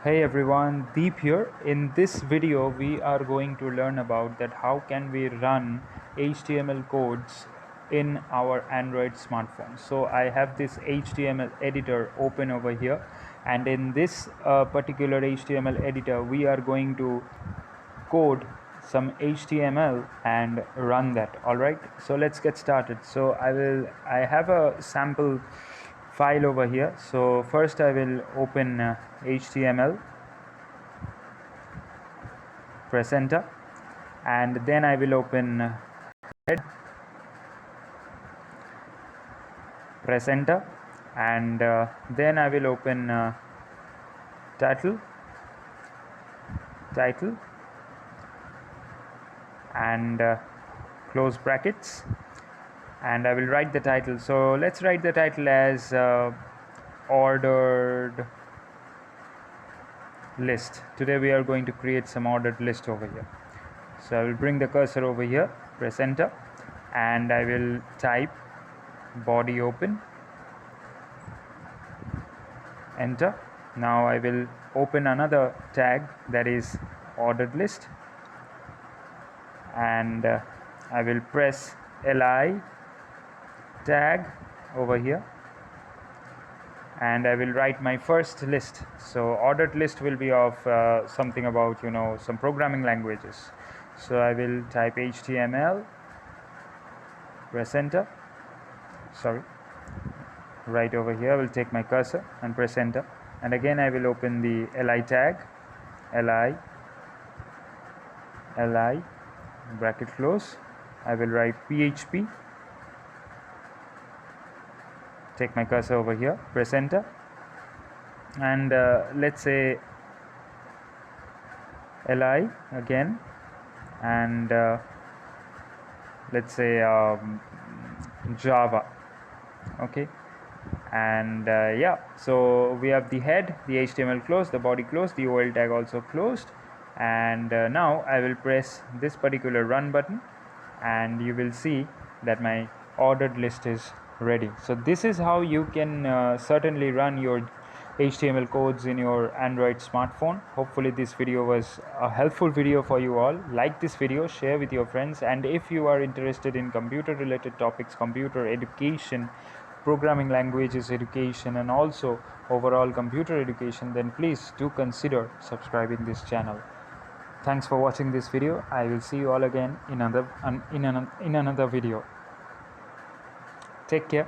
Hey everyone, Deep here. In this video, we are going to learn about that how can we run HTML codes in our Android smartphone. So I have this HTML editor open over here, and in this particular HTML editor, we are going to code some HTML and run that. All right, so let's get started. So I have a sample file over here. So first I will open HTML, press enter, and then I will open head, press enter, and then I will open title, and close brackets, and I will write the title. So let's write the title as ordered list. Today we are going to create some ordered list over here. So I will bring the cursor over here, press enter, and I will type body open, enter. Now I will open another tag, that is ordered list, and I will press li tag over here, and I will write my first list. So ordered list will be of something about some programming languages. So I will type HTML, press enter, right over here I will take my cursor and press enter, and again I will open the li tag, li bracket close. I will write PHP, take my cursor over here, press enter, and let's say li again, and let's say Java. Okay, and yeah, so we have the head, the HTML closed, the body closed, the OL tag also closed, and now I will press this particular run button, and you will see that my ordered list is ready. So this is how you can certainly run your HTML codes in your Android smartphone. Hopefully this video was a helpful video for you all. Like this video, share with your friends, and if you are interested in computer related topics, computer education, programming languages education, and also overall computer education, then please do consider subscribing this channel. Thanks for watching this video. I will see you all again in another video. Take care.